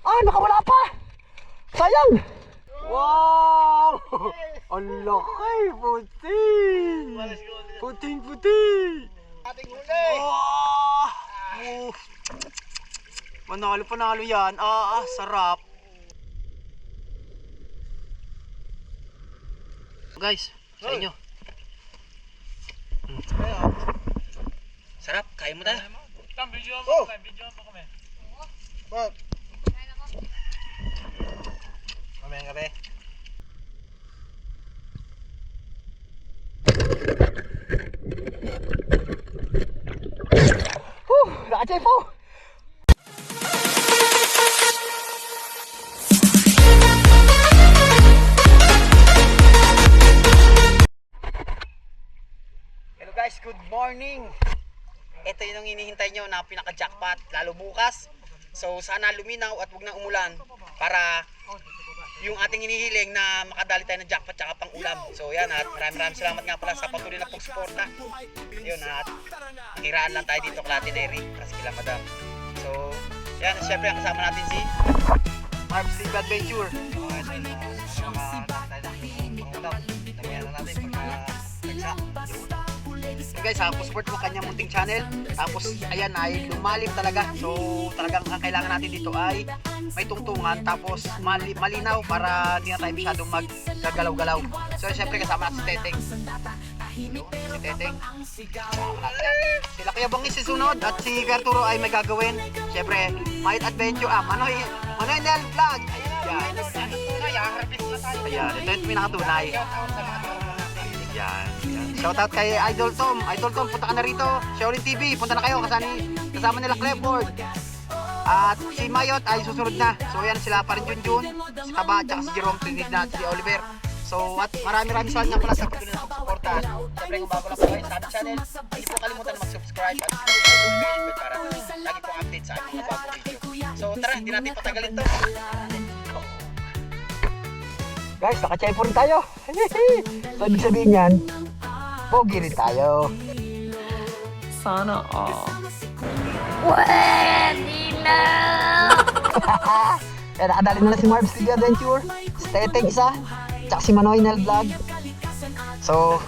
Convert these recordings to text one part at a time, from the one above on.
Ah, nakawala pa! Sayang! Wow! Ang laki! Puti! Puting-puti! Ating huli! Oh! Panalo yan. Sarap. Guys, sa inyo. Sarap, kain mo tayo. Video mo kami. Bob. Mamayang gabi. Nakachay po! Hello guys, good morning! Ito yung hinihintay nyo na pinaka-jackpot, lalo bukas. So sana luminaw at huwag na umulan para yung ating hinihiling na makadali tayo ng jackpot tsaka pang ulam. So yan, at maraming salamat nga pala sa patuloy na pagsuporta. Yun, at nakiraan lang tayo dito kay Ate Neri kasi kila Madam. So yan, syempre ang kasama natin si Marv Steve Adventure. So guys, support mo kanyang munting channel. Tapos ayan ay lumalim talaga. So talagang ang kailangan natin dito ay may tungtungan. Tapos malinaw para hindi na tayo masyadong maggagalaw-galaw. So syempre kasama natin si Teteng. Si Teteng. Sila Kuya Bangis si sunod at si Verturo ay may gagawin. Syempre, Might Adventure. Manoy Nel Vlog. Ayan. Ayan, ito yung pinakatunay. Ayan. Shoutout kay Idol Tom. Idol Tom, punta ka na rito. Shaolin TV, punta na kayo. Kasama nila Clipboard. At si Mayot ay susunod na. So yan sila pa rin Junjun, si Taba, at si Jerome Trinidad, si Oliver. So at maraming salamat nga pala sa patuloy na pagsuporta. Siyempre kung bago lang po kayo sa ating channel, hindi po kalimutan na mag-subscribe at mag-comment para lagi pong update sa ating mga bagong video. So tara, hindi natin patagalin to. Guys, nakachay po rin tayo. So ibig sabihin yan, pogi rin tayo. Sana all. Pwede na! Kaya nakadali na si Marv Steve Adventure, si Teteng isa, tsaka si Manoy Nel Vlog. So,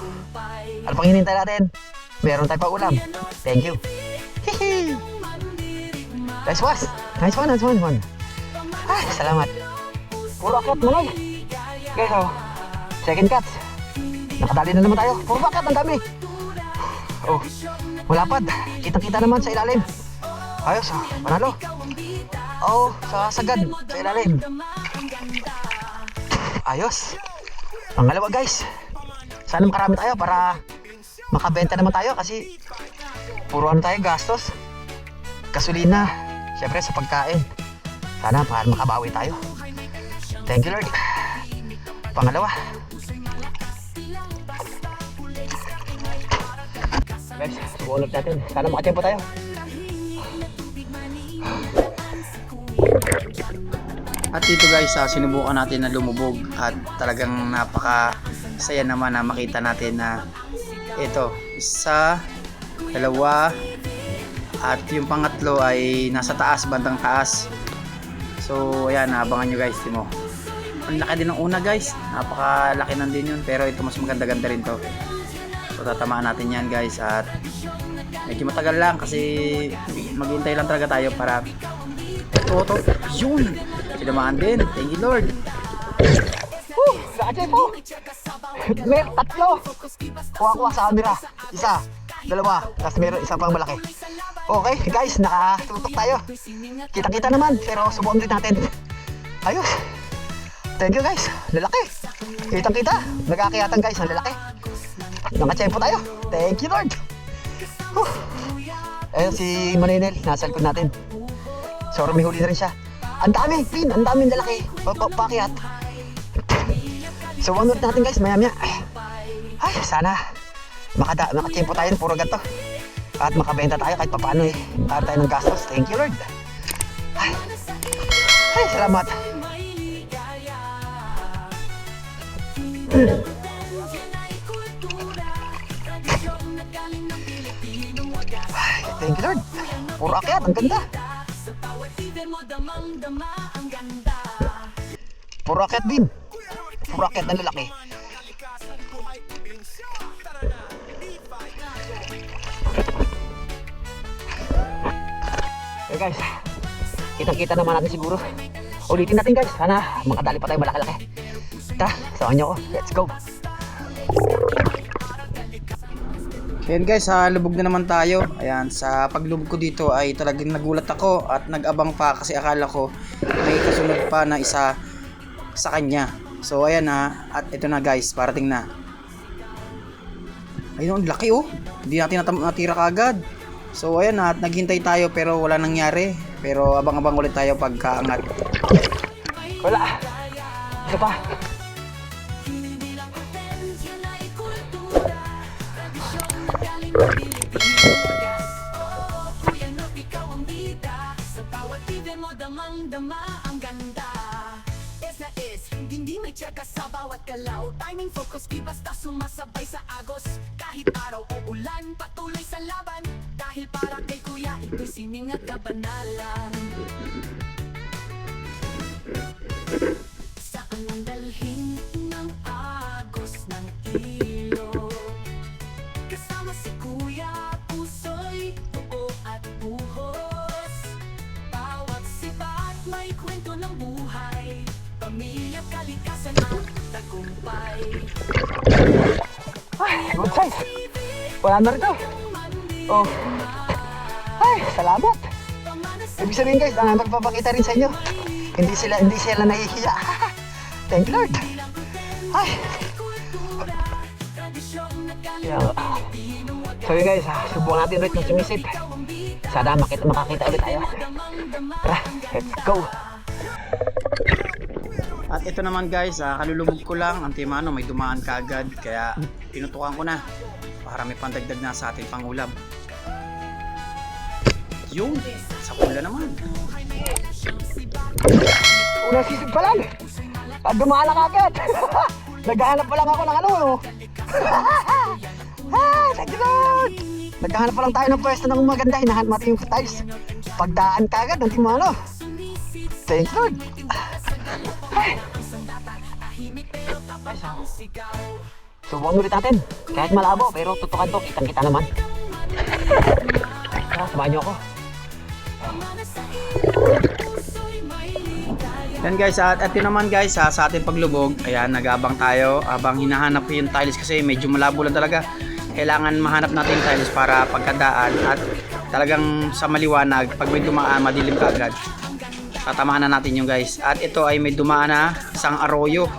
ano pang hinintay natin? Meron tayo pa ulam. Thank you. Hihi! Nice one. Ay, salamat. Puro akyat, Manoy. Okay, so, second cuts. Nakadali na naman tayo. Puro akyat, ang dami. Oh, malapad. Kitang-kita naman sa ilalim. Ayos, panalo. Oh, sa sagad, sa ilalim. Ayos. Pangalawa guys. Sana makarami tayo para makabenta naman tayo kasi puro ano tayo gastos. Gasolina, syempre sa pagkain. Sana para makabawi tayo. Thank you Lord. Pangalawa. Guys, sumunod natin. Sana makachempo tayo. At dito guys, sinubukan natin na lumubog at talagang napaka-saya naman na makita natin na ito, isa, dalawa, at yung pangatlo ay nasa taas, bandang taas. So ayan, abangan nyo guys, timo. Ang laki din ng una guys, napakalaki nan din yun, pero ito mas maganda-ganda rin to. So tatamaan natin yan guys at medyo matagal lang kasi maghintay lang talaga tayo para ito, yun! Sinamaan din. Thank you Lord. Nakachay po. May tatlo. Kuha sa camera. Isa, dalawa, tapos meron isa pang malaki. Okay guys, nakatutok tayo. Kita-kita naman, pero subukan rin natin. Ayos. Thank you guys. Lalaki. Kitang-kita. Nagkakiyatan guys, ang lalaki. Nakachay po tayo. Thank you Lord. Ayun si Maninel, nasa likod natin. So may huli na rin siya. Ang dami, pin, ang daming lalaki. Pakiat. So wanod natin guys, maya-maya. Ay, sana makachempo tayo ng puro ganito. At makabenta tayo kahit papaano eh. Para tayo ng gastos. Thank you Lord. Ay, salamat. Ay, Thank you, Lord. Puro akyat, ang ganda. Puro akyat din. Puro akyat na lalaki. Okay guys, kitang-kita naman natin siguro. Ulitin natin guys, sana makadali pa tayo malaki-laki. Tara, samahan nyo ako. Let's go. Ayan guys, lubog na naman tayo. Ayan, sa paglubog ko dito ay talagang nagulat ako at nag-abang pa kasi akala ko may kasunod pa na isa sa kanya. So ayan na, at ito na guys, parating na. Ayun, ang laki oh. Hindi natin natira kagad. So ayan na, at naghintay tayo pero wala nangyari. Pero abang-abang ulit tayo pagkaangat. Wala. Isa pa. Damang-dama ang ganda. Es na es, hindi may tsaka sa bawat galaw. Timing, focus, di basta sumasabay sa agos. Kahit araw o ulan, patuloy sa laban. Dahil para kay kuya, ito'y sining at kabanalan. Saan ang dalhin ng agos ng ilog? Kasama si kuya, puso'y tuo at buhos. Bawat sipat may kwento ng buhay. Pamilya, kalikasan at tagumpay. Ay, good size. Wala na rito. Oh. Ay, salamat. Ibig sabihin guys, magpapakita rin sa inyo. Hindi sila nahihiya. Thank you Lord. Ay. Yeah. So yun guys, subukan natin ulit ng sumisid. Sana makakita ulit tayo. Tara, let's go. At ito naman guys, kalulubog ko lang. Ang timano may dumaan kaagad. Kaya tinutukan ko na para may pandagdag na sa ating pangulam. Yung sa pula naman. Una sisig pa lang. Dumaan na kaagad. Naghahanap pa lang ako ng ano. Thank you Lord. Naghahanap pa lang tayo ng pwesto ng maganda. Hinahanap natin yung tiles. Pagdaan kaagad ng timano. Thank you Lord. Subukan ulit natin. Kahit malabo pero tutukan to. Kitang-kita naman. Tara, samahan nyo ako. Yan guys, at ito naman guys sa ating paglubog. Ayan, nag-aabang tayo habang hinahanap yung tiles kasi medyo malabo lang talaga. Kailangan mahanap natin yung tiles para pagkadaan at talagang sa maliwanag pag may dumaan madilim kaagad. Tatamaan na natin yung guys. At ito ay may dumaan na isang arroyo.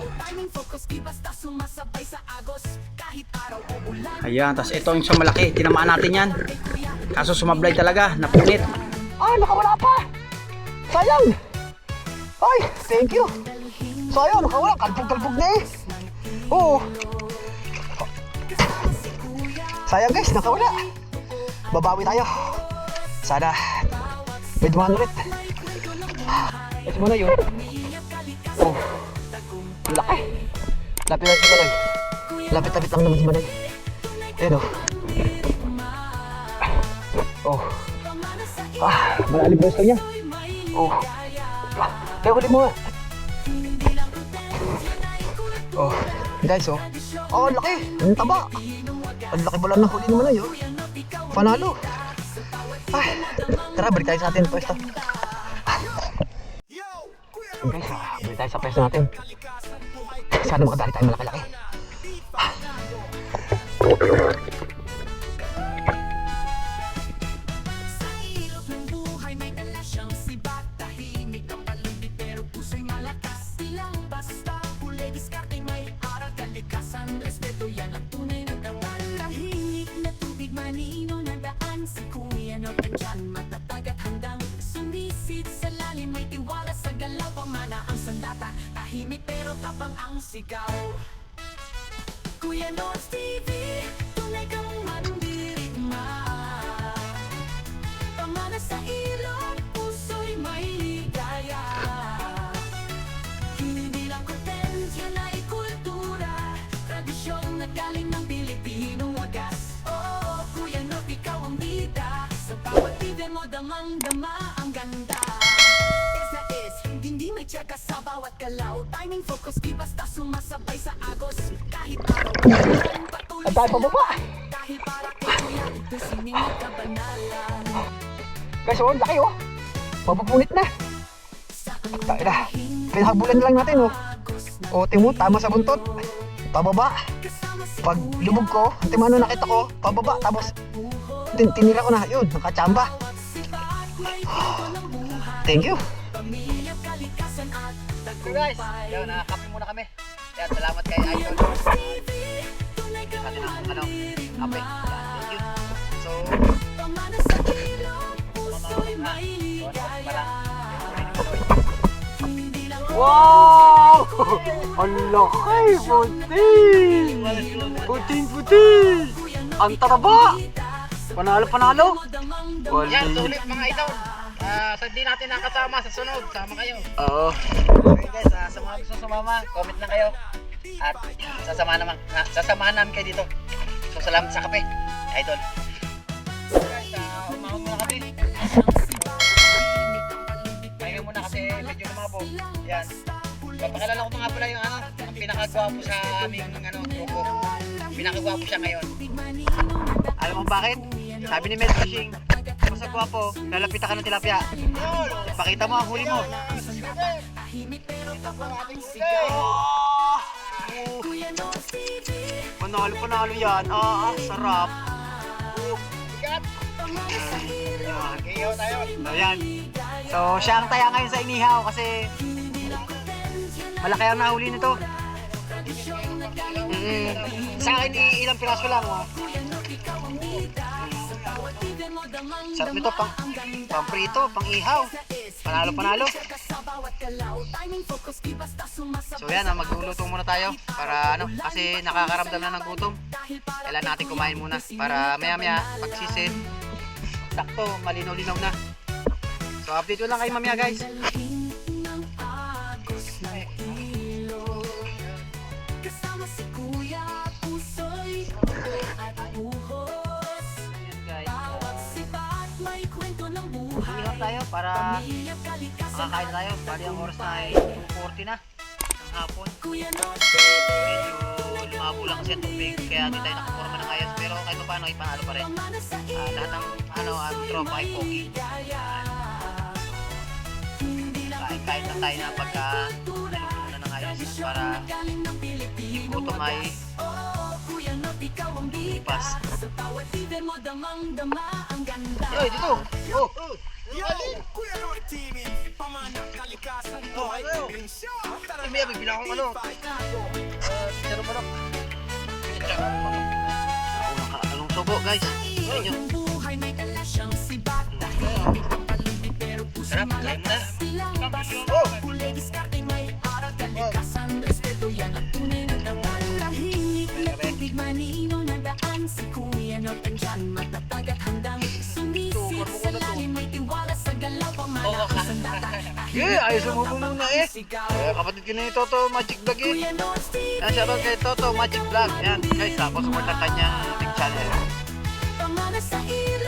Ayan, tas ito yung sa malaki. Tinamaan natin yan. Kaso sumablay talaga, napunit. Ah, nakawala pa. Sayang. Ay, thank you. Sayang, nakawala. Kalpog-kalpog na eh. Oo. Sayang guys, nakawala. Babawi tayo. Sana may dumaan ulit. Ito muna yun. Oh, laki. Lapit lang si Manay. Lapit-lapit lang naman si Manay. Ayan o. Oh. Malalim gusto niya. Oh. Kaya huli mo nga. Oh. Guys oh. Oh, laki. Ang taba. Ang laki pala ng huli ni Manay oh. Panalo. Ay. Tara, balik tayo sa atin pwesto. Guys, balik tayo sa pwesto natin. Sana makadali tayo malaki-laki. Sa ilog ng buhay may dala siyang sibat. Tahimik ang palundi pero puso'y malakas. Ilang basta huli, diskarte may aral. Kalikasan, respeto yan ang tunay na kawan. Tahimik na tubig, manino na daan. Si Kuya no tandyan, matatag at handang sumisid sa lalim, may tiwala sa galaw. Pamana ang sandata, tahimik pero tapang ang sigaw. Kuya North TV, tunay kang mandirigma. Pamana sa ilog, puso'y may ligaya. Hindi lang content, yan ay kultura. Tradisyon na galing ng Pilipinong wagas. Oo, Kuya North, ikaw ang bida. Sa bawat damang-dama ang ganda. Is na is, hindi may tsaka sa bawat galaw. Timing, focus, di basta sumasabay sa agos. Kahit araw, patuloy sa laban. Dahil para kay kuya, ito siningit kabanalan. Guys, oh, laki oh. Mapupunit na. Tayo na. Pinahabulan na lang natin oh. O, timo, tama sa buntot. Pababa. Pag lubog ko, timo ano nakita ko, pababa. Tapos, tinira ko na. Yun, nakachamba. Thank you. So guys, yun, kape muna kami. Yan, salamat kay Idol. Sa atin ang ano, kape. Yan, thank you. So, wow! Ang laki! Puting-puting! Ang taraba! Panalo-panalo! Yan, sulit mga idol. Sa di natin nakasama sa sunod, sama kayo. Oo. Okay guys, sa mga gusto sumama, comment lang kayo. At sasamahan namin kayo dito. So salamat sa kape, idol. Guys, umahon muna kami. Pahinga muna kasi medyo lumabo. Yan. Papakilala ko pa nga pala yung ano, ang pinakagwapo sa aming ano, grupo. Pinakagwapo siya ngayon. Alam mo bakit? Sabi ni Mel Fishing, mas gwapo, lalapitan ka ng tilapia. Pakita mo ang huli mo. Panalo yan. Sarap. Iyaw tayo. Ayan. So, siya ang taya ngayon sa inihaw kasi malaki ang nahuli nito. Sa akin, ilang piraso lang. Sarap nito, pang prito, pang ihaw. Panalo. So yan, magluluto muna tayo para ano, kasi nakakaramdam na ng gutom. Kailangan natin kumain muna para maya pagsisid, sakto, malinaw-linaw na. So update ko lang kayo mamaya guys. Ihaw tayo para makakain tayo. Bali ang oras na ay 2:40 na ng hapon. Medyo lumabo lang kasi ang tubig kaya hindi tayo nakaporma ng ayos, pero kahit paano ay panalo pa rin. Lahat ng ang tropa ay pogi. Kain na tayo na pagka naluto na ng ayos para yung gutom ay ipas. Yoy, dito! Oh! May bilang akong ano. Pero manok. Anong subo guys? Inyo. Sarap, kain mo na. Oh! Ayos mo muna eh. Kapatid ko na yung Toto Magic Vlog eh. Yan, shoutout kay Toto Magic Vlog. Yan guys, tapos support ang kanyang YouTube channel.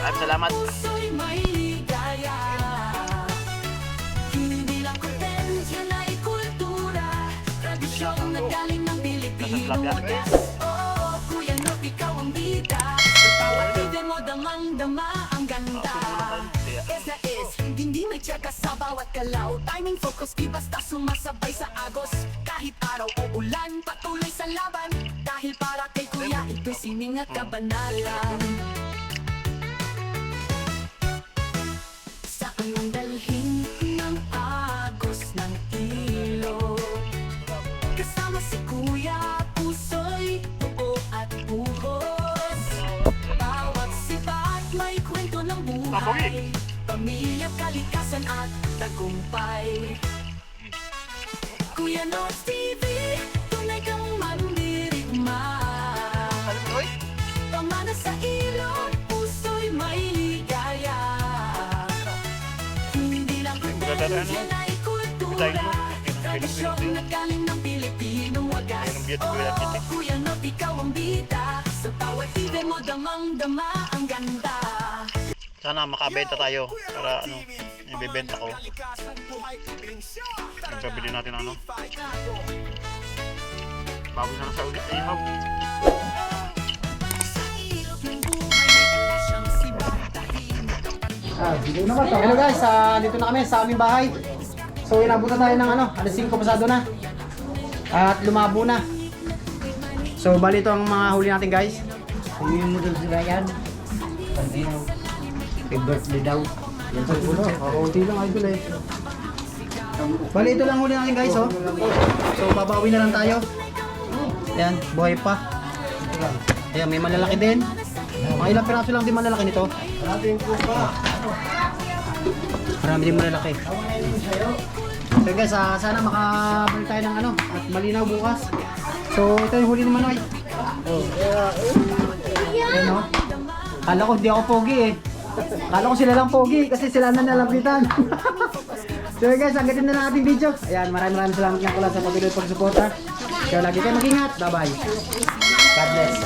Maraming salamat. Hindi may tsaka sa bawat galaw. Timing, focus, di basta sumasabay sa agos. Kahit araw o ulan, patuloy sa laban. Dahil para kay kuya, ito'y sining at kabanalan. Saan mong dalhin ng agos ng ilog? Kasama si kuya, puso'y buo at buhos. Bawat sibat may kwento ng buhay. Pamilya, kalikasan at tagumpay. Kuya North TV, tunay kang mandirigma. Pamana sa ilog, puso'y may ligaya. Hindi lang content, yan ay kultura. Tradisyon na galing ng Pilipinong wagas. Kuya North, ikaw ang bida. Sa bawat TV mo, damang-dama ang ganda. Sana makabenta tayo para ano, ibebenta ko. Ibabili natin ano. Bago na sa ulit ay hab. Hello guys, dito na kami sa aming bahay. So inabot na tayo ng ano, alas 5 pasado na. At lumabo na. So bali ito ang mga huli natin guys. Huli mo doon sila yan. Happy birthday daw. Yan sa ulo. Kaunti lang idol eh. Bali ito lang huli natin guys oh. So babawi na lang tayo. Ayan, buhay pa. Ayan, may malalaki din. Mga ilang piraso lang din malalaki nito. Marami din malalaki. So guys, sana makabalik tayo ng ano at malinaw bukas. So ito yung huli ni Manoy. Ayan o. Kala ko hindi ako pogi eh. Kala ko sila lang pogi kasi sila na nalapitan. So guys, hanggang na lang ating video. Ayan, maraming salamat nga pala sa patuloy pagsuporta. Kaya lagi kayo mag-ingat. Bye bye. God bless.